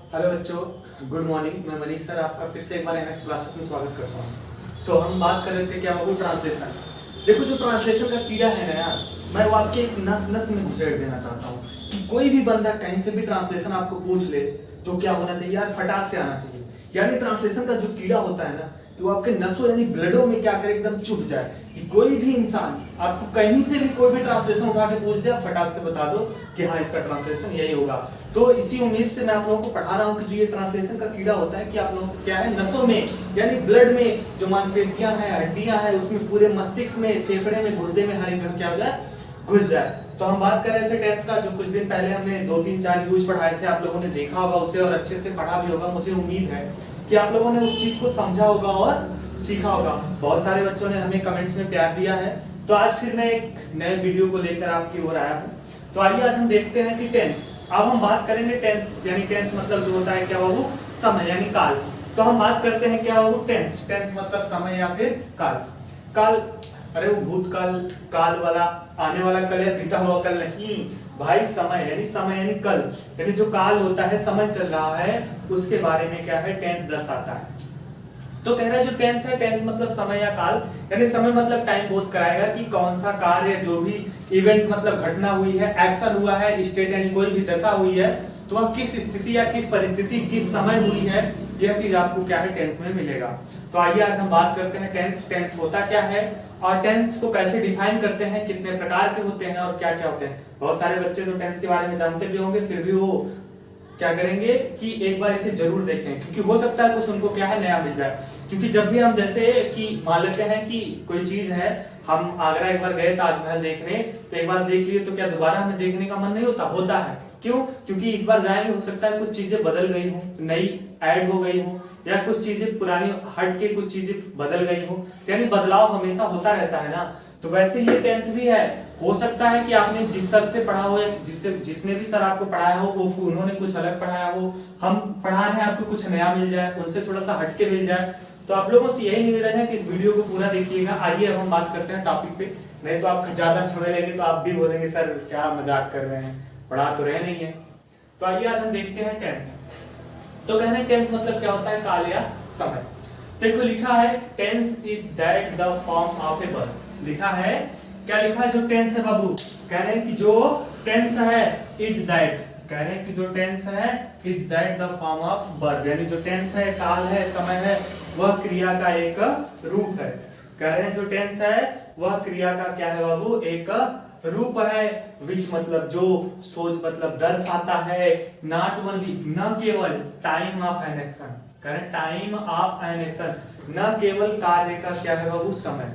Hello बच्चों, good morning. मैं Manish sir आपका फिर से एक बार एमएस क्लासेस में स्वागत करता हूँ। तो हम बात कर रहे थे क्या वो ट्रांसलेशन। देखो, जो ट्रांसलेशन का कीड़ा है ना यार, मैं वो आपके एक नस नस में घुसेड़ देना चाहता हूँ कि कोई भी बंदा कहीं से भी ट्रांसलेशन आपको पूछ ले तो क्या होना चाहिए यार, फटाक से आना चाहिए। यानी ट्रांसलेशन का जो कीड़ा होता है ना, तो आपके नसों यानी ब्लडों में क्या करे, एकदम चुभ जाए कि कोई भी इंसान आपको कहीं से भी कोई भी ट्रांसलेशन उठा के पूछ दे, फटाक से बता दो कि हाँ इसका ट्रांसलेशन यही होगा। तो इसी उम्मीद से मैं आप लोगों को पढ़ा रहा हूँ कि जो ये ट्रांसलेशन का कीड़ा होता है कि आप लोगों को क्या है, नसों में यानी ब्लड में जो मांसपेशियां हैं, हड्डियां हैं, उसमें पूरे मस्तिष्क में, फेफड़े में, गुर्दे में हर एक जगह क्या हो जाए, घुस जाए। तो हम बात कर रहे थे टेंस का, जो कुछ दिन पहले हमने 2-3-4 यूज पढ़ाए थे, आप लोगों ने देखा होगा उसे और अच्छे से पढ़ा भी होगा। मुझे उम्मीद है कि आप लोगों ने उस चीज को समझा होगा और सीखा होगा। बहुत सारे बच्चों ने हमें कमेंट्स में प्यार दिया है। तो आज फिर मैं एक नए वीडियो को लेकर आपकी ओर आया हूँ। तो आइए आज हम देखते हैं कि टेंस। अब हम बात करेंगे टेंस, यानी टेंस मतलब जो होता है क्या बाबू, समय यानी काल। तो हम बात करते हैं क्या बाबू, टेंस। टेंस मतलब समय या फिर काल। काल, अरे वो भूतकाल, काल वाला, आने वाला कल या बीता हुआ कल नहीं भाई, समय यानी कल, यानी जो काल होता है, समय चल रहा है, उसके बारे में क्या है, टेंस दर्शाता है। तो कह रहा है जो टेंस है, टेंस मतलब समय या काल, यानी समय मतलब टाइम बोध कराएगा कि कौन सा कार्य, जो भी इवेंट मतलब घटना हुई है, एक्शन हुआ है, स्टेट यानी कोई भी दशा हुई है, तो वह किस स्थिति या किस परिस्थिति, किस समय हुई है, यह चीज आपको क्या है, टेंस में मिलेगा। तो आइए आज हम बात करते हैं टेंस। टेंस होता क्या है और टेंस को कैसे डिफाइन करते हैं, कितने प्रकार के होते हैं और क्या क्या होते हैं। बहुत सारे बच्चे तो टेंस के बारे में जानते भी होंगे, फिर भी वो क्या करेंगे कि एक बार इसे जरूर देखें, क्योंकि हो सकता है कुछ उनको क्या है, नया मिल जाए। क्योंकि जब भी हम जैसे कि मान लेते हैं कि कोई चीज है, हम आगरा एक बार गए ताजमहल देखने, तो एक बार देख लिए तो क्या दोबारा हमें देखने का मन नहीं होता? होता है। क्यों? क्योंकि इस बार जाएंगे, हो सकता है कुछ चीजें बदल गई हो, नई ऐड हो गई हो, या कुछ चीजें पुरानी हट के कुछ चीजें बदल गई हो, यानी बदलाव हमेशा होता रहता है ना। तो वैसे ही टेंस भी है। हो सकता है कि आपने जिस सर से पढ़ा हो या जिसने भी सर आपको पढ़ाया हो, वो उन्होंने कुछ अलग पढ़ाया हो, हम पढ़ा रहे हैं, आपको कुछ नया मिल जाए, उनसे थोड़ा सा हटके मिल जाए। तो आप लोगों से यही निवेदन है कि इस वीडियो को पूरा देखिएगा। आइए अब हम बात करते हैं टॉपिक पे, नहीं तो आपका ज्यादा समय लेंगे तो आप भी बोलेंगे सर क्या मजाक कर रहे हैं, पढ़ा तो रहे नहीं है। तो आइए आज हम देखते हैं टेंस। तो कहने टेंस मतलब क्या होता है, काल या समय। देखो लिखा है tense is that the form of a verb. लिखा है, क्या लिखा है, जो टेंस है बाबू, कह रहे हैं कि जो टेंस है इज दैट, कह रहे हैं कि जो टेंस है is that the form of verb, यानी जो टेंस है, काल है, समय है, वह क्रिया का एक रूप है। कह रहे हैं जो टेंस है वह क्रिया का क्या है बाबू, एक रूप है। विच मतलब जो, सोच मतलब दर्शाता है, नॉट ओनली न केवल टाइम ऑफ एन एक्शन, कह रहे हैं टाइम ऑफ एन एक्शन, न केवल कार्य का क्या है बाबू, समय।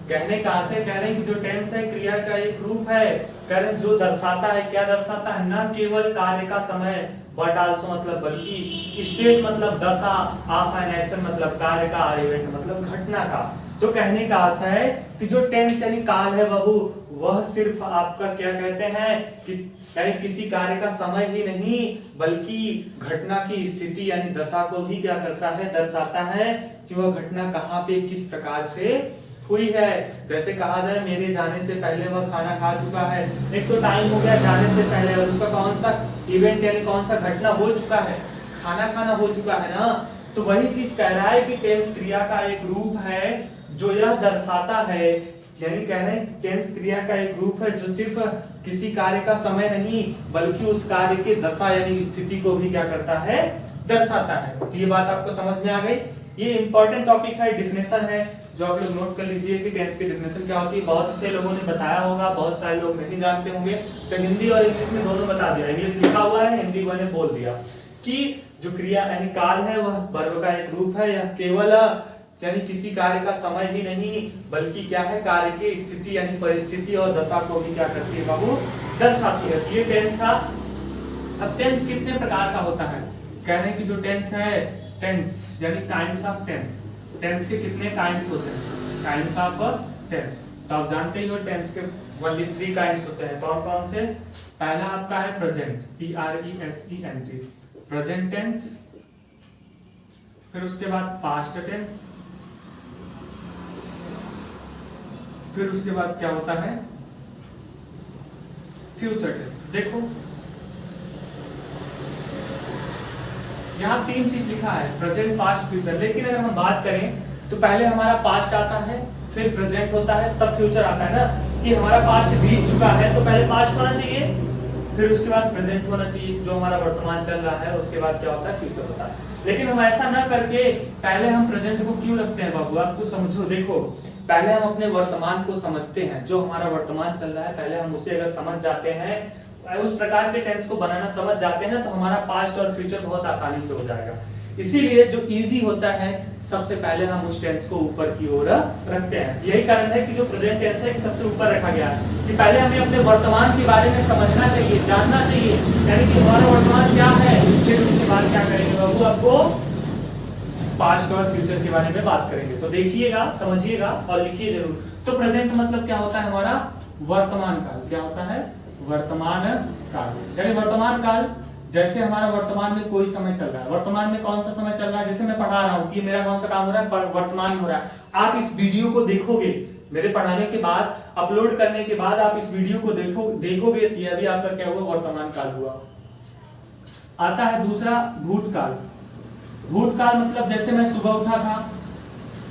कहने का आशय, कह रहे हैं कि जो टेंस है क्रिया का एक रूप है, कह रहे हैं जो दर्शाता है, क्या दर्शाता है, न केवल कार्य का समय, बट आल्सो मतलब बल्कि, स्टेट मतलब दशा, ऑफ एन एक्शन मतलब कार्य का, इवेंट मतलब घटना का। तो कहने का आशय है कि जो टेंस यानी काल है बाबू, वह सिर्फ आपका क्या कहते हैं कि यानी किसी कार्य का समय ही नहीं, बल्कि घटना की स्थिति यानी दशा को भी क्या करता है, दर्शाता है कि वह घटना कहाँ पे किस प्रकार से हुई है। जैसे कहा जाए मेरे जाने से पहले वह खाना खा चुका है, एक तो टाइम हो गया जाने से पहले, और उसका कौन सा इवेंट यानी कौन सा घटना हो चुका है, खाना खाना हो चुका है ना। तो वही चीज कह रहा है कि टेंस क्रिया का एक रूप है जो यह दर्शाता है, यानी कह रहे हैं टेंस क्रिया का एक रूप है जो सिर्फ किसी कार्य का समय नहीं, बल्कि उस कार्य के दशा यानी स्थिति को भी क्या करता है, दर्शाता है। तो ये बात आपको समझ में आ गई। ये इंपॉर्टेंट टॉपिक है, डिफिनेशन है, जो आप लोग नोट कर लीजिए कि टेंस की डिफिनेशन क्या होती है। बहुत से लोगों ने बताया होगा, बहुत सारे लोग नहीं जानते होंगे, तो हिंदी और इंग्लिश में दोनों बता दिया। इंग्लिश लिखा हुआ है, हिंदी मैंने बोल दिया कि जो क्रिया यानी काल है वह वर्ब का एक रूप है, यह केवल यानी किसी कार्य का समय ही नहीं, बल्कि क्या है, कार्य की स्थिति यानी परिस्थिति और दशा को भी क्या करती है बाबू, दर्शाती है। ये टेंस था। अब टेंस कितने प्रकार का होता है, कह रहे हैं कि जो टेंस है, टेंस यानी काइंड्स ऑफ टेंस, टेंस के कितने काइंड्स होते हैं, काइंड्स ऑफ टेंस। तो आप जानते ही हो टेंस के ओनली 3 काइंड्स होते हैं। कौन कौन से? पहला आपका है प्रेजेंट, PRESENT, प्रेजेंट टेंस, फिर उसके बाद पास्ट टेंस, फिर उसके बाद क्या होता है, फ्यूचर टेंस। देखो यहाँ 3 चीज लिखा है, प्रेजेंट, पास्ट, फ्यूचर। लेकिन अगर हम बात करें तो पहले हमारा पास्ट आता है, फिर प्रेजेंट होता है, तब फ्यूचर आता है ना, कि हमारा पास्ट बीत चुका है तो पहले पास्ट होना चाहिए, फिर उसके बाद प्रेजेंट होना चाहिए, जो हमारा वर्तमान चल रहा है, उसके बाद क्या होता है, फ्यूचर होता है। लेकिन हम ऐसा ना करके पहले हम प्रेजेंट को क्यों रखते हैं बाबू, आपको समझो। देखो, पहले हम अपने वर्तमान को समझते हैं, जो हमारा वर्तमान चल रहा है पहले हम उसे अगर समझ जाते हैं, उस प्रकार के टेंस को बनाना समझ जाते हैं, तो हमारा पास्ट और फ्यूचर बहुत आसानी से हो जाएगा। इसीलिए जो इजी होता है सबसे पहले हम उस टेंस को ऊपर की ओर रखते हैं। यही कारण है कि जो प्रेजेंट टेंस है कि सबसे ऊपर रखा गया है, कि पहले हमें अपने वर्तमान के बारे में समझना चाहिए, जानना चाहिए, यानी कि हमारा वर्तमान क्या है, फिर उसके बाद क्या करेंगे बाबू, आपको पास्ट और फ्यूचर के बारे में बात करेंगे। तो देखिएगा, समझिएगा और लिखिए जरूर। तो प्रेजेंट मतलब क्या होता है, हमारा वर्तमान काल। क्या होता है, वर्तमान काल, यानी वर्तमान काल। जैसे हमारा वर्तमान में कोई समय चल रहा है, वर्तमान में कौन सा समय चल रहा है, जैसे मैं पढ़ा रहा हूँ कि मेरा कौन सा काम हो रहा है, वर्तमान में हो रहा है। आप इस वीडियो को देखोगे, मेरे पढ़ाने के बाद, अपलोड करने के बाद आप इस वीडियो को देखोगे, अभी आपका क्या हुआ, वर्तमान काल हुआ। आता है दूसरा भूतकाल। भूतकाल मतलब जैसे मैं सुबह उठा था,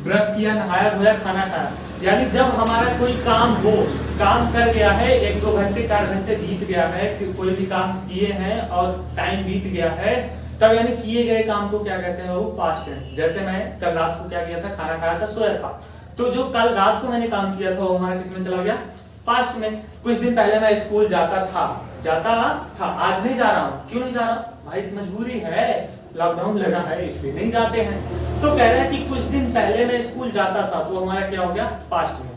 ब्रश किया, नहाया धोया, खाना खाया, यानी जब हमारा कोई काम हो, काम कर गया है, 1-2 घंटे 4 घंटे बीत गया है, कि कोई भी काम किए हैं और टाइम बीत गया है, तब यानी किए गए काम को क्या कहते हैं, वो पास्ट टेंस। जैसे मैं कल रात को क्या किया था, खाना खाया था, सोया था, तो जो कल रात को मैंने काम किया था वो हमारा किस में चला गया, पास्ट में। कुछ दिन पहले मैं स्कूल जाता था, आज नहीं जा रहा हूँ। क्यों नहीं जा रहा हूँ भाई, मजबूरी है, लॉकडाउन लगा है इसलिए नहीं जाते हैं। तो कह रहे हैं कि कुछ दिन पहले मैं स्कूल जाता था, तो हमारा क्या हो गया, पास्ट में।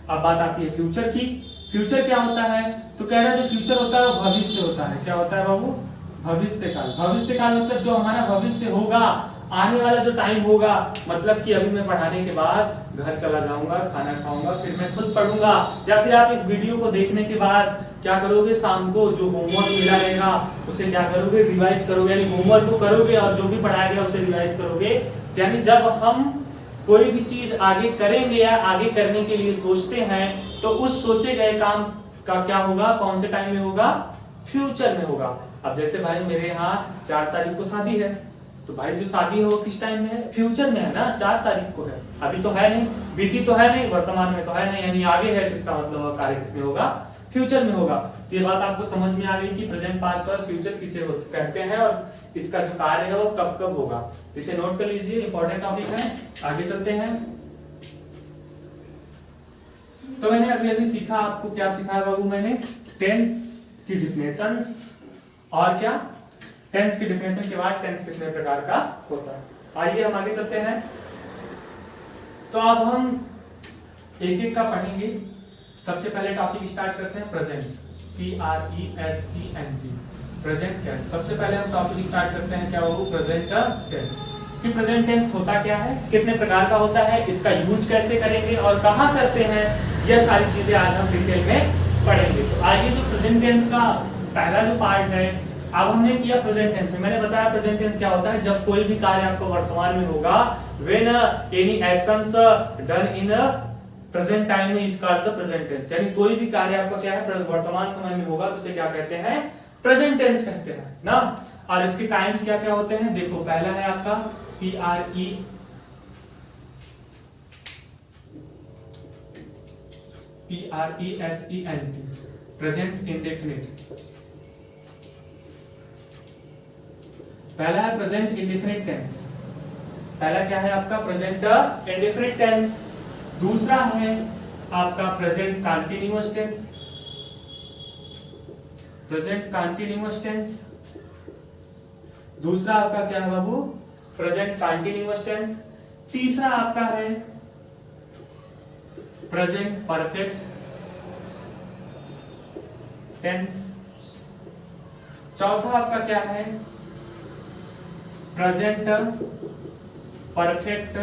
अब बात आती है फ्यूचर की। फ्यूचर क्या होता है, तो कह रहे हैं जो फ्यूचर होता है वो भविष्य होता है। क्या होता है बाबू, भविष्य काल। भविष्य काल मतलब जो हमारा भविष्य होगा, आने वाला जो टाइम होगा, मतलब कि अभी मैं पढ़ाने के बाद घर चला जाऊंगा, खाना खाऊंगा, फिर मैं खुद पढ़ूंगा, या फिर आप इस वीडियो को देखने के बाद क्या करोगे, शाम को जो होमवर्क मिला रहेगा उसे क्या करोगे, रिवाइज करोगे, यानी होमवर्क को करोगे और जो भी पढ़ाया गया उसे रिवाइज करोगे। यानी जब हम कोई भी चीज आगे करेंगे या आगे करने के लिए सोचते हैं, तो उस सोचे गए काम का क्या होगा, कौन से टाइम में होगा, फ्यूचर में होगा। अब जैसे भाई मेरे यहाँ 4 तारीख को शादी है, तो भाई जो शादी है वो किस टाइम में है, फ्यूचर में है ना, 4 तारीख को है, अभी तो है नहीं, बीती तो है नहीं, वर्तमान में तो है नहीं, यानी आगे है, किसका मतलब कार्य किसमें होगा, फ्यूचर में होगा। तो ये बात आपको समझ में आ गई कि प्रेजेंट, पास्ट और फ्यूचर किसे कहते हैं और इसका जो कार्य है वो कब कब होगा। इसे नोट कर लीजिए, इंपॉर्टेंट टॉपिक है। आगे चलते हैं। तो मैंने अभी सीखा, आपको क्या सिखाया बाबू, मैंने टेंस की डिफिनेशंस और क्या, टेंस की डिफिनेशन के बाद टेंस कितने प्रकार का होता है। आइए हम आगे चलते हैं। तो अब हम एक एक का पढ़ेंगे। सबसे पहले टॉपिक स्टार्ट करते हैं प्रेजेंट, PRESENT, प्रेजेंट टेंस। सबसे पहले हम टॉपिक स्टार्ट करते हैं, क्या वो प्रेजेंट टेंस, कि प्रेजेंट टेंस होता क्या है, कितने प्रकार का होता है, इसका यूज कैसे करेंगे और कहाँ करते हैं, यह सारी चीजें आज हम डिटेल में पढ़ेंगे। तो आइए जो प्रेजेंट टेंस का पहला जो पार्ट है, अब हमने किया प्रेजेंट टेंस में, मैंने बताया प्रेजेंट टेंस क्या होता है, जब कोई भी कार्य आपको वर्तमान में होगा, when any actions done in present time में is called the present tense. यानी कोई भी कार्य आपका क्या है, वर्तमान समय में होगा, तो उसे क्या कहते हैं, प्रेजेंट टेंस कहते हैं ना। और इसके टाइम्स क्या क्या होते हैं, देखो पहला है आपका PRESENT, प्रेजेंट इंडेफिनिट। पहला है प्रेजेंट इंडेफिनिट टेंस, पहला क्या है आपका, प्रेजेंट इंडेफिनिट टेंस। दूसरा है आपका present continuous tense, present continuous tense. दूसरा आपका क्या है बाबू, प्रेजेंट कंटीन्यूअस टेंस। तीसरा आपका है प्रेजेंट परफेक्ट टेंस। चौथा आपका क्या है, प्रेजेंट परफेक्ट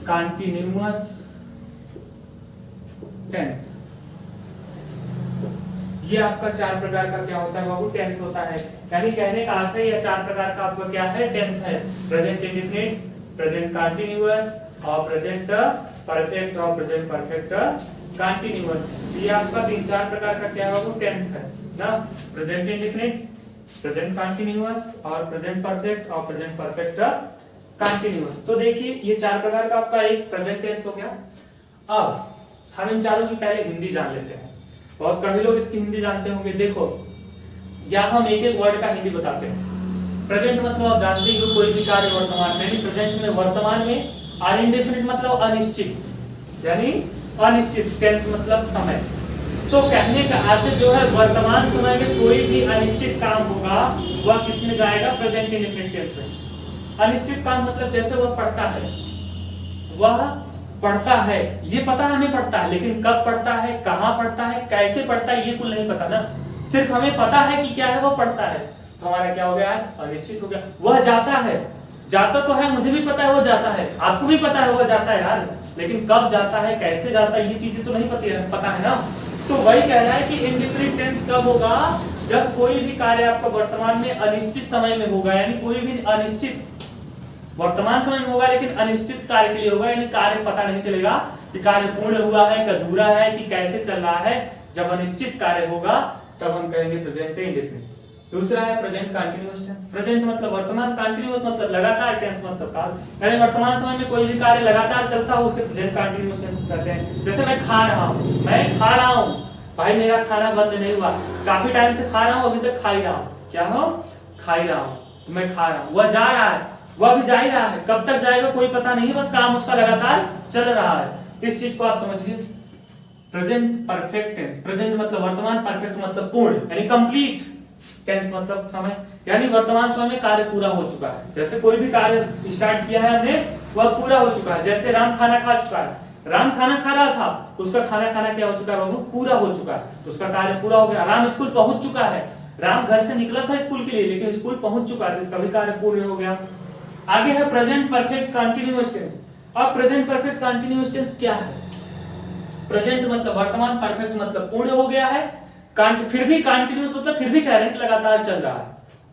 कंटीन्यूअस टेंस। ये आपका 4 प्रकार का क्या होता है बाबू, टेंस होता है। यानी कहने का आशय या 4 प्रकार का आपका क्या है, टेंस है, प्रेजेंट इंडेफिनिट, प्रेजेंट कंटीन्यूअस और प्रेजेंट परफेक्ट और प्रेजेंट परफेक्ट कंटीन्यूअस। ये आपका 3-4 प्रकार का क्या है बाबू, टेंस है ना, प्रेजेंट इंडेफिनिट, प्रेजेंट कंटिन्यूअस और प्रेजेंट परफेक्ट और प्रेजेंट परफेक्ट कंटिन्यूअस। तो देखिए ये चार प्रकार का आपका एक प्रेजेंट टेंस हो गया। अब हम इन चारों की पहले हिंदी जान लेते हैं। बहुत कम लोग इसकी हिंदी जानते होंगे। देखो या हम एक एक वर्ड का हिंदी बताते हैं। प्रेजेंट मतलब आप जानते ही हो कोई भी कार्य वर्तमान में, प्रेजेंट में वर्तमान में, और इंडेफिनिट मतलब अनिश्चित, यानी अनिश्चित, टेंस मतलब समय। तो कहने का आशय जो है वर्तमान समय में कोई भी अनिश्चित काम होगा वह किस में जाएगा, प्रेजेंट इंडेफिनिट टेंस में। अनिश्चित काम मतलब जैसे वह पढ़ता है, वह पढ़ता है, ये पता हमें पढ़ता है, लेकिन कब पढ़ता है, कहाँ पढ़ता है, कैसे पढ़ता है, ये कुछ नहीं पता ना। सिर्फ हमें पता है कि क्या है, वह पढ़ता है, तो हमारा क्या हो गया, अनिश्चित हो गया। वह जाता है, जाता तो है, मुझे भी पता है वो जाता है, आपको भी पता है वो जाता है यार, लेकिन कब जाता है, कैसे जाता है, ये चीजें तो नहीं पता है ना। तो वही कह रहा है कि इंडेफिनिट टेंस कब होगा, जब कोई भी कार्य आपका वर्तमान में अनिश्चित समय में होगा, यानी कोई भी अनिश्चित वर्तमान समय में होगा लेकिन अनिश्चित कार्य के लिए होगा, यानी कार्य पता नहीं चलेगा कि कार्य पूर्ण हुआ है, कि अधूरा है, कि कैसे चल रहा है। जब अनिश्चित कार्य होगा तब हम कहेंगे प्रेजेंट इंडेफिनिट। दूसरा है प्रेजेंट कंटीन्यूअस टेंस। प्रेजेंट मतलब वर्तमान, कंटीन्यूअस मतलब लगातार, टेंस मतलब काल, यानी वर्तमान समय में कोई भी कार्य लगातार चलता हो उसे प्रेजेंट कंटीन्यूअस टेंस कहते हैं। जैसे मैं खा रहा हूं, मैं खा रहा हूं, भाई मेरा खाना बंद नहीं हुआ, काफी टाइम से खा रहा हूं, अभी तक खा ही रहा हूं। क्या हो, खा ही रहा हूं, तो मैं खा रहा हूं। वह जा रहा है, वह भी जा ही रहा है, कब तक जाएगा कोई पता नहीं, बस काम उसका लगातार चल रहा है। इस चीज को आप समझिए। प्रेजेंट परफेक्ट टेंस, प्रेजेंट मतलब वर्तमान, परफेक्ट मतलब पूर्ण, यानी कंप्लीट, टेंस मतलब समय, यानी वर्तमान समय में कार्य पूरा हो चुका है। जैसे कोई भी कार्य स्टार्ट किया है हमने, वह पूरा हो चुका है। जैसे राम खाना खा चुका है, राम खाना खा रहा था, उसका खाना खाना क्या हो चुका है बाबू, पूरा हो चुका है, तो उसका कार्य पूरा हो गया। राम स्कूल पहुंच चुका है, राम घर से निकला था स्कूल के लिए लेकिन स्कूल पहुंच चुका है, इसका भी कार्य पूर्ण हो गया। आगे है प्रेजेंट परफेक्ट कंटीन्यूअस टेंस। अब प्रेजेंट परफेक्ट कंटीन्यूअस टेंस क्या है, प्रेजेंट मतलब वर्तमान, परफेक्ट मतलब पूर्ण हो गया है, फिर भी कंटीन्यूअस मतलब फिर भी कह रहे हैं कि लगातार चल रहा है,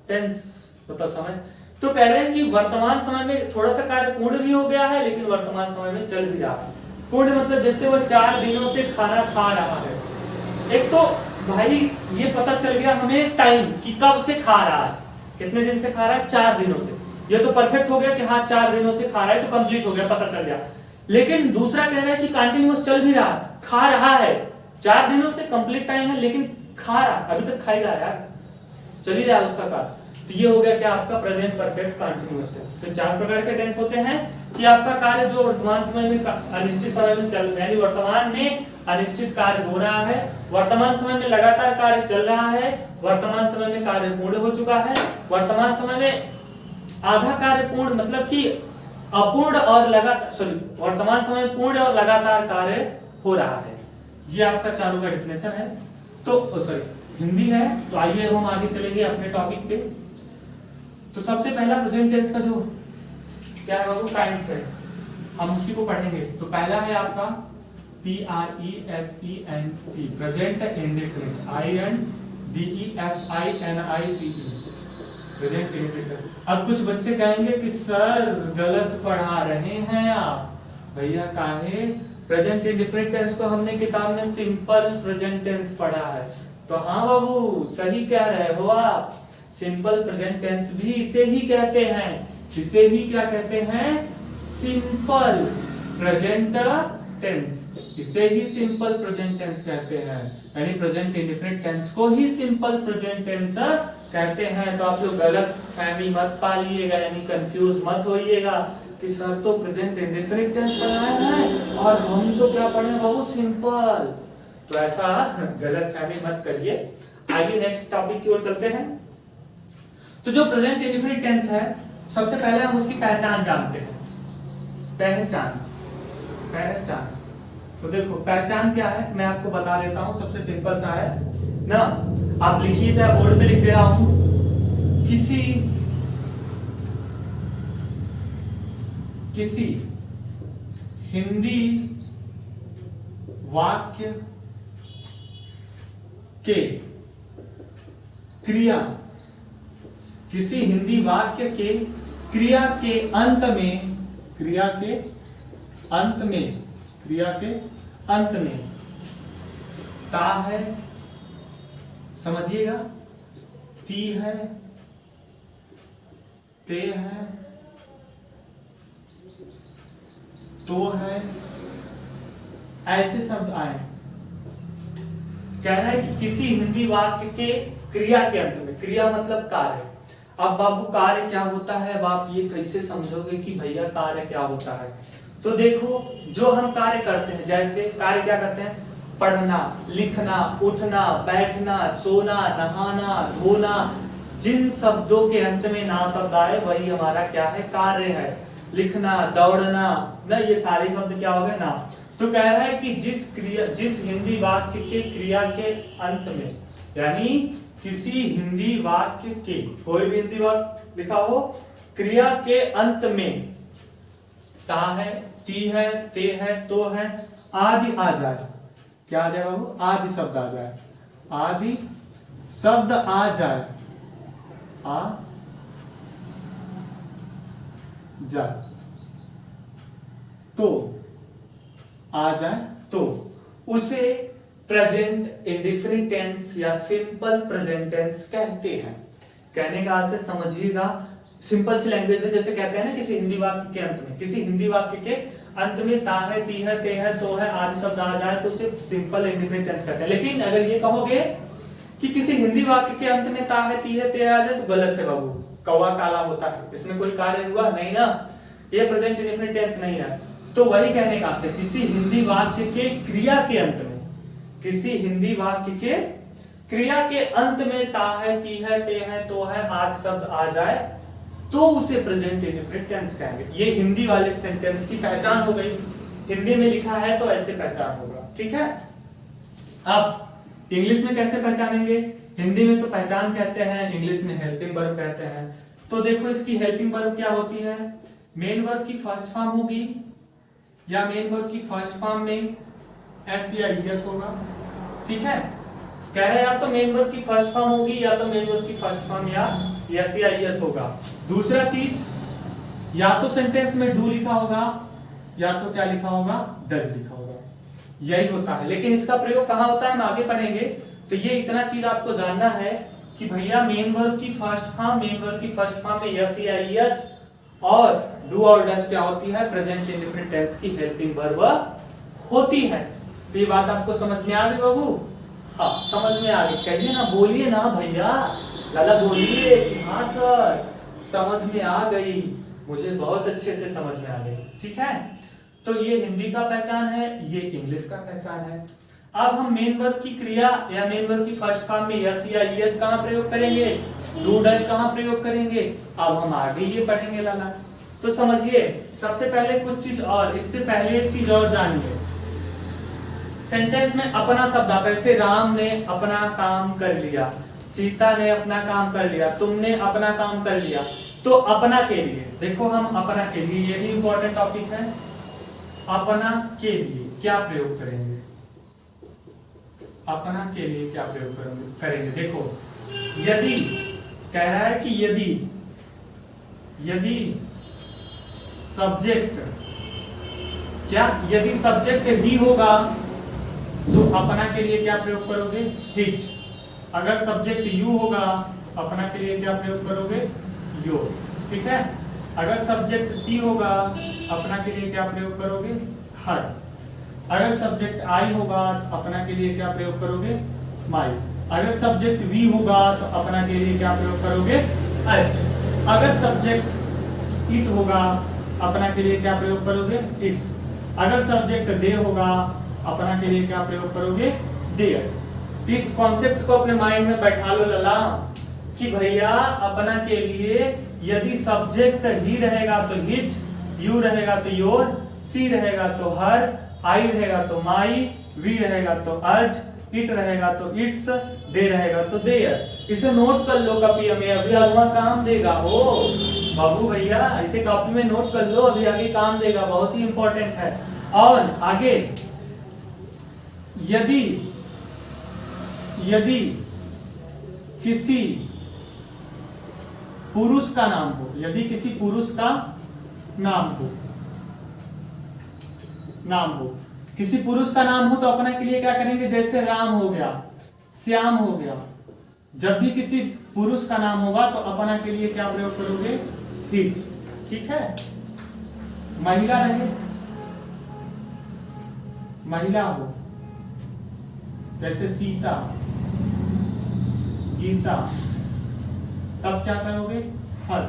टेंस मतलब समय। तो कह रहे हैं कि वर्तमान समय में थोड़ा सा कार्य पूर्ण भी हो गया है लेकिन वर्तमान समय में चल भी रहा है। पूर्ण मतलब जैसे वो 4 दिनों से खाना खा रहा है। एक तो भाई ये पता चल गया हमें टाइम कि कब से खा रहा है, कितने दिन से खा रहा है, 4 दिनों से, ये तो परफेक्ट हो गया कि हाँ 4 दिनों से खा रहा है, तो कंप्लीट हो गया, पता चल गया। लेकिन दूसरा कह रहा है कि कंटीन्यूअस चल भी रहा, खा रहा है, 4 दिनों से कंप्लीट टाइम है लेकिन खा रहा, अभी तक खा ही रहा यार, चल ही रहा है उसका कार्य। तो ये हो गया क्या आपका प्रेजेंट परफेक्ट कंटीन्यूअस टेंस। तो 4 प्रकार के टेंस होते हैं कि आपका कार्य जो वर्तमान समय में अनिश्चित समय में चल, यानी वर्तमान में अनिश्चित कार्य हो रहा है, वर्तमान समय में लगातार कार्य चल रहा है, वर्तमान समय में कार्य पूर्ण हो चुका है, वर्तमान समय में आधा कार्य पूर्ण मतलब कि अपूर्ण और लगातार, सॉरी वर्तमान समय में पूर्ण और लगातार कार्य हो रहा है। ये आपका चारों का डेफिनेशन है। तो सॉरी हिंदी है। तो आइए हम आगे चलेंगे अपने टॉपिक पे। तो सबसे पहला प्रेजेंट टेंस का जो क्या है वो काइंड्स है, हम उसी को पढ़ेंगे। तो पहला है आपका PRESENT, present indefinite, INDEFINITE, present indefinite. अब कुछ बच्चे कहेंगे कि सर गलत पढ़ा रहे हैं आप। भैया काहे, प्रेजेंट इंडेफिनिट टेंस को हमने किताब में सिंपल प्रेजेंट टेंस पढ़ा है। तो हाँ बाबू सही कह रहे हो आप, सिंपल प्रेजेंट टेंस भी इसे ही कहते हैं। इसे ही क्या कहते हैं, सिंपल प्रेजेंट टेंस, इसे ही सिंपल प्रेजेंट टेंस कहते हैं, यानी प्रेजेंट इंडेफिनिट टेंस को ही सिंपल प्रेजेंट टेंस कहते हैं। तो आप लोग गलत फहमी मत पालिएगा, यानी कंफ्यूज मत होइएगा कि सर तो प्रेजेंट इंडेफिनिट टेंस पढ़ाया है और हम तो क्या पढ़े बाबू, सिंपल। तो ऐसा गलत फहमी मत करिए। आगे नेक्स्ट टॉपिक की ओर चलते हैं। तो जो प्रेजेंट इंडेफिनिट टेंस है, सबसे पहले हम उसकी पहचान जानते हैं। पहचान, तो देखो पहचान क्या है मैं आपको बता देता हूं, सबसे सिंपल सा है ना। आप लिखिए, चाहे बोर्ड पे लिख दे रहा हूं, किसी हिंदी वाक्य के क्रिया, किसी हिंदी वाक्य के क्रिया के अंत में ता है, समझिएगा, ती है, ते है, तो है, ऐसे शब्द आए। कह रहा है कि किसी हिंदी वाक्य के क्रिया के अंत में, क्रिया मतलब कार्य। अब बाबू कार्य क्या होता है, अब आप ये कैसे समझोगे कि भैया कार्य क्या होता है? तो देखो, जो हम कार्य करते हैं, जैसे कार्य क्या करते हैं, पढ़ना, लिखना, उठना, बैठना, सोना, नहाना, धोना, जिन शब्दों के अंत में ना शब्द आए वही हमारा क्या है, कार्य है। लिखना, दौड़ना, ना, ये सारे शब्द क्या हो गए, ना। तो कह रहा है कि जिस हिंदी वाक्य के क्रिया के अंत में, यानी किसी हिंदी वाक्य के, कोई भी हिंदी वाक्य लिखा हो, क्रिया के अंत में ता है, ती है, ते है, तो है, आदि आ जाए। क्या आ जाए बाबू, आदि शब्द आ जाए, आदि शब्द आ जाए, आ जाए, तो आ जाए, तो उसे प्रेजेंट इंडिफरेंट टेंस या सिंपल प्रेजेंट टेंस कहते हैं। कहने का से समझिएगा, सिंपल सी लैंग्वेज है। जैसे कहते हैं ना, किसी हिंदी वाक्य के अंत में, किसी हिंदी वाक्य के अंत में ता है, ती है, ते है, तो है, आदि शब्द आ जाए तो उसे सिंपल इंडिफरेंट टेंस कहते हैं। लेकिन अगर ये कहोगे कि किसी हिंदी वाक्य के अंत में ता है, ती है, ते आ जाए, तो गलत है बाबू। कौवा काला होता है, इसमें कोई कार्य हुआ नहीं ना, ये प्रेजेंट इंडिफरेंट टेंस नहीं है। तो वही कहने का से किसी हिंदी वाक्य के क्रिया के अंत में, किसी हिंदी वाक्य के क्रिया के अंत में ता है, ती है, ते है, तो है, आदि शब्द आ जाए तो उसे प्रेजेंट इंडिफरेंट टेंस कहेंगे। ये हिंदी वाले सेंटेंस की पहचान हो गई। हिंदी में लिखा है तो ऐसे पहचान होगा, ठीक है। अब इंग्लिश में कैसे पहचानेंगे? हिंदी में तो पहचान कहते हैं, इंग्लिश में हेल्पिंग वर्ब कहते हैं। तो देखो, इसकी हेल्पिंग वर्ब क्या होती है, मेन वर्ब की फर्स्ट फॉर्म होगी, या मेन वर्ब की फर्स्ट फॉर्म में एस या ईएस होगा, ठीक है। कह रहे हैं या तो मेन वर्ब की फर्स्ट फॉर्म होगी, या तो मेन वर्ब की फर्स्ट फॉर्म या एस या ईएस होगा। दूसरा चीज, या तो सेंटेंस में डू लिखा होगा, या तो क्या लिखा होगा, डज लिखा होगा, यही होता है। लेकिन इसका प्रयोग कहां होता है हम आगे पढ़ेंगे। तो ये इतना चीज आपको जानना है कि भैया मेन वर्ब की फर्स्ट फॉर्म, मेन वर्ब की फर्स्ट फॉर्म में यस या ईएस और डू और डज क्या होती है, प्रेजेंट इंडिफरेंट टेंस की हेल्पिंग वर्ब होती है। तो ये बात आपको समझ में आ गई बाबू? हाँ, समझ में आ गई। कहिए ना, बोलिए ना भैया, लाला बोलिए कि हाँ सर समझ में आ गई, मुझे बहुत अच्छे से समझ में आ गई, ठीक है। तो ये हिंदी का पहचान है, ये इंग्लिश का पहचान है। अब हम मेन वर्ब की क्रिया या मेन वर्ब की फर्स्ट फॉर्म में यस या ईएस कहां प्रयोग करेंगे, डू डज कहां प्रयोग करेंगे, अब हम आगे ये पढ़ेंगे लाला। तो समझिए, सबसे पहले कुछ चीज और, इससे पहले एक चीज और जानिए। सेंटेंस में अपना शब्द आता है, जैसे राम ने अपना काम कर लिया, सीता ने अपना काम कर लिया, तुमने अपना काम कर लिया। तो अपना के लिए देखो, हम अपना के लिए, ये भी इंपॉर्टेंट टॉपिक है, अपना के लिए क्या प्रयोग करेंगे, अपना के लिए क्या प्रयोग करेंगे। देखो, यदि कह रहा है कि यदि सब्जेक्ट क्या, यदि सब्जेक्ट ही होगा तो अपना के लिए क्या प्रयोग करोगे, हिच। अगर सब्जेक्ट यू होगा अपना के लिए क्या प्रयोग करोगे, योर, ठीक है। अगर सब्जेक्ट सी होगा अपना के लिए क्या प्रयोग करोगे, हर। अगर सब्जेक्ट आई होगा तो अपना के लिए क्या प्रयोग करोगे, माई। अगर सब्जेक्ट वी होगा तो अपना के लिए क्या प्रयोग करोगे, एच। अगर सब्जेक्ट इट होगा अपना के लिए क्या प्रयोग करोगे, इट्स। अगर सब्जेक्ट दे होगा अपना के लिए क्या प्रयोग करोगे, देयर। इस कॉन्सेप्ट को अपने माइंड में बैठा लो लला, कि भैया अपना के लिए यदि सब्जेक्ट ही रहेगा तो हिच, यू रहेगा तो योर, सी रहेगा तो हर, आई रहेगा तो माई, वी रहेगा तो अज, इट रहेगा तो इट्स, दे रहेगा तो देयर। इसे नोट कर लो कॉपी में, अभी आगे काम देगा हो बाबू भैया, इसे कॉपी में नोट कर लो, अभी आगे काम देगा, बहुत ही इंपॉर्टेंट है। और आगे, यदि किसी पुरुष का नाम हो, यदि किसी पुरुष का नाम हो, किसी पुरुष का नाम हो तो अपना के लिए क्या करेंगे, जैसे राम हो गया, श्याम हो गया। जब भी किसी पुरुष का नाम होगा तो अपना के लिए क्या प्रयोग करोगे, हिज। ठीक है, महिला रहे, महिला हो जैसे सीता, गीता, तब क्या करोगे, हर।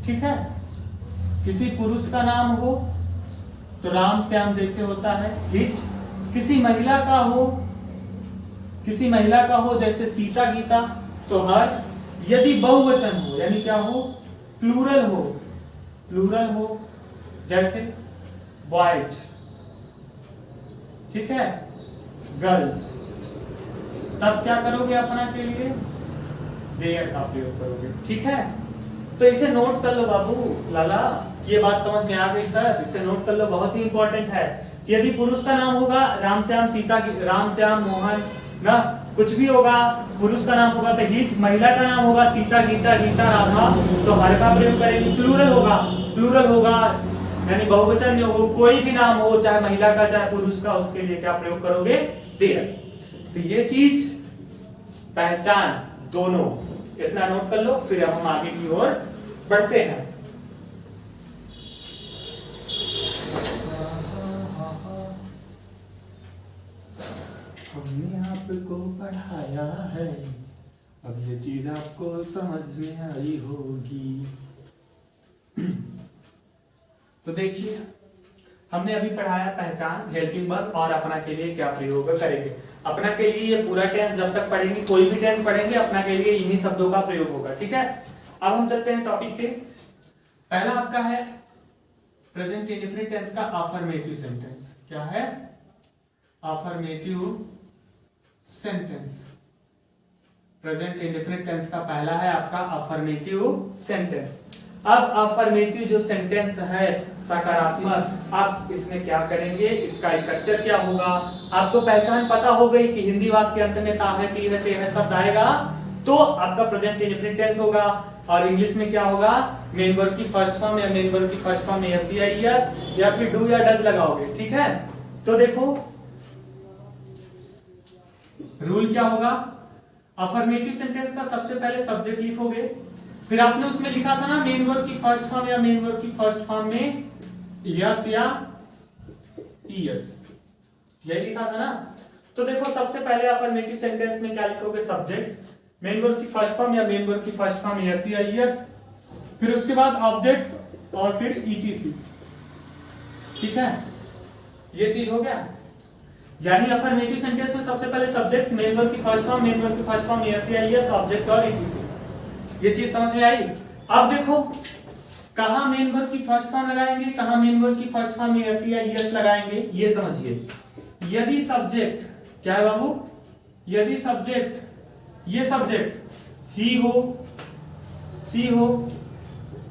ठीक है, किसी पुरुष का नाम हो तो राम श्याम जैसे होता है, हिच। किसी महिला का हो, किसी महिला का हो जैसे सीता गीता तो हर। यदि बहुवचन हो यानी क्या हो, प्लूरल हो, प्लूरल हो जैसे बॉयज, ठीक है, गर्ल्स, तब क्या करोगे अपना के लिए, देयर का प्रयोग करोगे। ठीक है, तो इसे नोट कर लो बाबू लाला, ये बात समझ में आ गई सर, इसे नोट कर लो, बहुत ही इंपॉर्टेंट है कि यदि पुरुष का नाम होगा राम श्याम सीता, राम श्याम मोहन ना, कुछ भी होगा, पुरुष का नाम होगा तो हिज, महिला का नाम होगा सीता गीता, गीता राधा, तो हर का प्रयोग करेंगे। प्लूरल होगा, प्लूरल होगा यानी बहुवचन में हो, कोई भी नाम हो, चाहे महिला का चाहे पुरुष का, उसके लिए क्या प्रयोग करोगे, देयर। तो ये चीज पहचान दोनों, इतना नोट कर लो, फिर हम आगे की ओर बढ़ते हैं। हमने आपको पढ़ाया है, अब ये चीज आपको समझ में आई होगी। तो देखिए, हमने अभी पढ़ाया पहचान, हेल्पिंग वर्ब और अपना के लिए क्या प्रयोग करेंगे। अपना के लिए ये पूरा टेंस जब तक पढ़ेंगे, कोई भी टेंस पढ़ेंगे, अपना के लिए इन्हीं शब्दों का प्रयोग होगा। ठीक है, अब हम चलते हैं टॉपिक पे। पहला आपका है प्रेजेंट इंडेफिनिट टेंस का अफर्मेटिव सेंटेंस। क्या है, affirmative sentence. Present indefinite tense का पहला है आपका अफर्मेटिव सेंटेंस। अब अफर्मेटिव जो सेंटेंस है सकारात्मक, आप इसमें क्या करेंगे, इसका स्ट्रक्चर क्या होगा, आपको पहचान पता हो गई कि हिंदी वाक्य अंत में ता है, ती है, ते है शब्द आएगा तो आपका प्रेजेंट इंडेफिनिट टेंस होगा। और इंग्लिश में क्या होगा, मेन वर्ब की फर्स्ट फॉर्म या मेन वर्ब की फर्स्ट फॉर्म में एस या ईएस या फिर डू या डज लगाओगे। ठीक है, तो देखो रूल क्या होगा, अफर्मेटिव सेंटेंस का सबसे पहले सब्जेक्ट लिखोगे, फिर आपने उसमें लिखा था ना मेन वर्ब की फर्स्ट फॉर्म या मेन वर्ब की फर्स्ट फॉर्म में यस या ईएस, यही लिखा था ना। तो देखो सबसे पहले अफर्मेटिव सेंटेंस में क्या लिखोगे, सब्जेक्ट, मेन वर्ब की फर्स्ट फॉर्म या मेन वर्ब की फर्स्ट फॉर्म यस या ईएस, फिर उसके बाद ऑब्जेक्ट और फिर ईटीसी। ठीक है, ये चीज हो गया, यानी अफर्मेटिव सेंटेंस में सबसे पहले सब्जेक्ट, मेन वर्ब की फर्स्ट फॉर्म, मेन वर्ब की फर्स्ट फॉर्म यस या ईएस, ऑब्जेक्ट और ईटीसी। ये चीज समझ में आई। अब देखो कहां मेन वर्ब की फर्स्ट फॉर्म लगाएंगे, कहां मेन वर्ब की फर्स्ट फॉर्म में एस या ईएस लगाएंगे, ये समझिए। यदि सब्जेक्ट क्या है बाबू, यदि सब्जेक्ट, ये सब्जेक्ट ही हो, सी हो,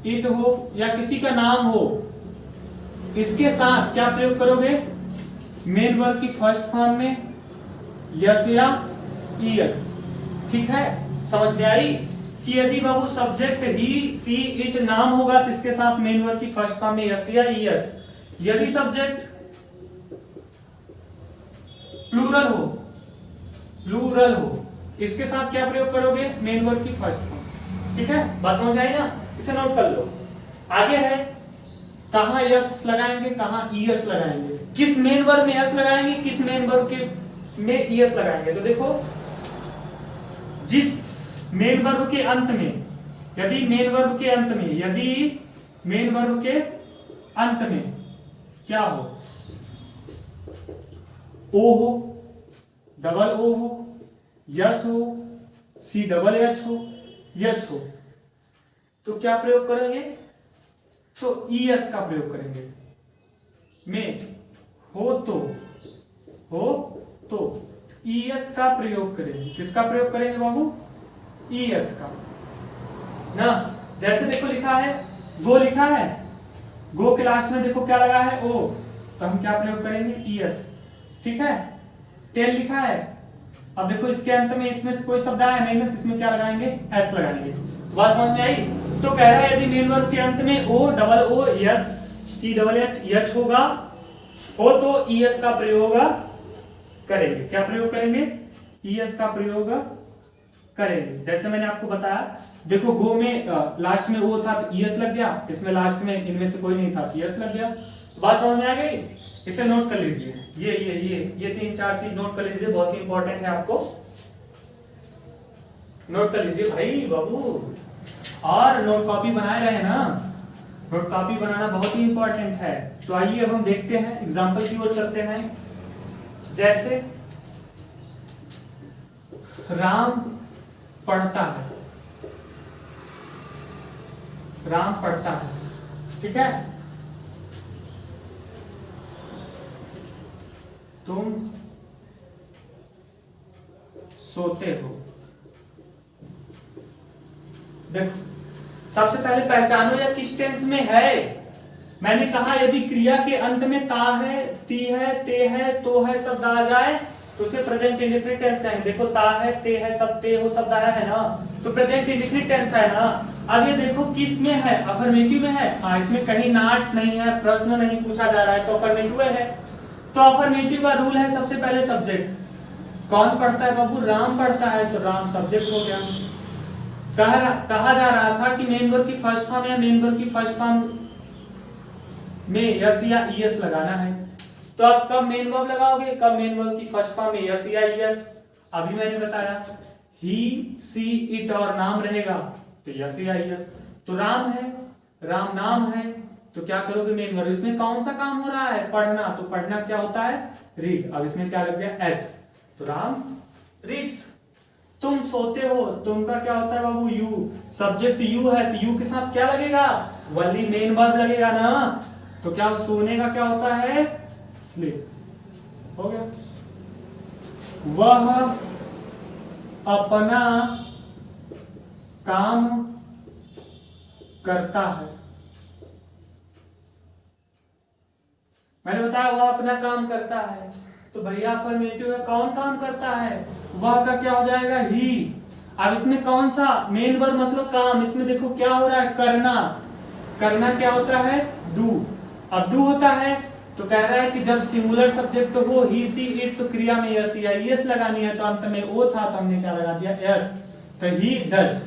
इट हो या किसी का नाम हो, इसके साथ क्या प्रयोग करोगे, मेन वर्ब की फर्स्ट फॉर्म में यस या ईएस। ठीक है, समझ में आई कि यदि बाबू सब्जेक्ट ही, सी, इट नाम होगा तो इसके साथ मेन वर्ब की फर्स्ट फॉर्म में यस या ईएस। यदि सब्जेक्ट प्लूरल हो, प्लूरल हो, इसके साथ क्या प्रयोग करोगे, मेन वर्ब की फर्स्ट फॉर्म। ठीक है, बात समझ में आई ना, इसे नोट कर लो। आगे है कहां यस लगाएंगे, कहां ईएस लगाएंगे, किस मेन वर्ब में यस लगाएंगे, किस मेन वर्ब के में ईएस लगाएंगे। तो देखो जिस मेन वर्ब के अंत में, यदि मेन वर्ब के अंत में, यदि मेन वर्ब के अंत में क्या हो, ओ हो, डबल ओ हो, यस हो, सी डबल एच हो, एच हो, तो क्या प्रयोग करेंगे, तो ईएस का प्रयोग करेंगे। में हो तो ईएस का प्रयोग करेंगे। किसका प्रयोग करेंगे बाबू, ईएस का ना। जैसे देखो लिखा है गो, लिखा है गो के लास्ट में देखो क्या लगा है, ओ, तो हम क्या प्रयोग करेंगे, ईएस। ठीक है, टेल लिखा है, अब देखो इसके अंत में इसमें से कोई शब्द आया नहीं ना, तो इसमें क्या लगाएंगे, एस लगाएंगे। बात समझ में आई। तो कह रहा है यदि मेन वर्ब के अंत में o, double o, s, c double h, h होगा, हो तो ईएस का प्रयोग करेंगे। क्या प्रयोग करेंगे, ईएस का प्रयोग करेंगे। जैसे मैंने आपको बताया, देखो गो में लास्ट में ओ था तो ईएस लग गया, इसमें लास्ट में इनमें से कोई नहीं था तो ईएस लग गया। बात समझ में आ गई? इसे नोट कर लीजिए, ये 3-4 चीज नोट कर लीजिए, बहुत ही इंपॉर्टेंट है, आपको नोट कर लीजिए भाई बाबू। और नोट कॉपी बनाए रहे ना, नोट कॉपी बनाना बहुत ही इंपॉर्टेंट है। तो आइए अब हम देखते हैं, एग्जाम्पल की ओर चलते हैं। जैसे राम पढ़ता है, राम पढ़ता है, ठीक है। तुम सोते हो। देखो सबसे पहले पहचानो यह किस टेंस में है। मैंने कहा यदि क्रिया के अंत में ता है, ती है, ते है, तो है शब्द आ जाए तो उसे प्रेजेंट इंडेफिनिट टेंस कहेंगे। देखो ता है, ते है, सब ते हो शब्द आया है ना, तो प्रेजेंट इंडेफिनिट टेंस है ना। अब ये देखो किस में है, अफर्मेटिव में है। हाँ, इसमें कहीं नाट नहीं है, प्रश्न नहीं पूछा जा रहा है, तो अफर्मेटिव है। तो अफर्मेटिव का रूल है सबसे पहले सब्जेक्ट। कौन पढ़ता है बाबू? राम पढ़ता है, तो राम सब्जेक्ट हो गया। कहा जा रहा था कि मेन वर्ब की फर्स्ट फॉर्म या मेन वर्ब की फर्स्ट फॉर्म में यस या ईएस लगाना है। तो आप कब मेन वर्ब लगाओगे? कब मेन वर्ब की फर्स्ट फॉर्म में यस या ईएस? अभी मैंने बताया ही, सी, इट और नाम रहेगा तो यस या ईएस। तो राम है, राम नाम है, तो क्या करोगे? Main verb. इसमें कौन सा काम हो रहा है? पढ़ना। तो पढ़ना क्या होता है? रीड। अब इसमें क्या लग गया? एस, तो राम रीड्स। तुम सोते हो, तुम का क्या होता है बाबू? यू। सब्जेक्ट यू है तो यू के साथ क्या लगेगा? वली मेन वर्ब लगेगा ना। तो क्या सोने का क्या होता है? स्लीप। हो गया। वह अपना काम करता है। मैंने बताया वह अपना काम करता है, तो भैया अफर्मेटिव है। कौन काम करता है? वह का क्या हो जाएगा? ही। अब इसमें कौन सा मेन वर्ब मतलब काम? इसमें देखो क्या हो रहा है? करना। करना क्या होता है? डू। अब डू होता है तो कह रहा है कि जब सिंगुलर सब्जेक्ट हो, ही, सी, इट, तो क्रिया में यस या ईएस लगानी है। तो अंत में ओ था तो हमने क्या लगा दिया? यस। तो ही डज।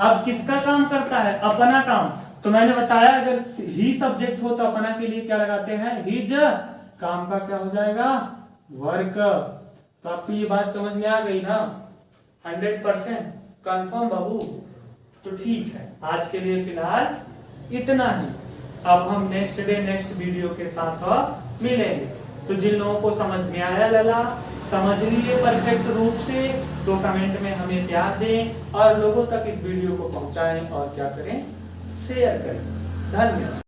अब किसका काम करता है? अपना काम। तो मैंने बताया अगर ही सब्जेक्ट हो तो अपना के लिए क्या लगाते हैं? हिज। काम का क्या हो जाएगा? वर्क। तो आपको ये बात समझ में आ गई ना? 100% कंफर्म बाबू? तो ठीक है, आज के लिए फिलहाल इतना ही। अब हम नेक्स्ट डे नेक्स्ट वीडियो के साथ मिलेंगे। तो जिन लोगों को समझ में आया लला, समझ लिए परफेक्ट रूप से, तो कमेंट में हमें प्यार दें और लोगों तक इस वीडियो को पहुंचाएं और क्या करें? शेयर करें। धन्यवाद।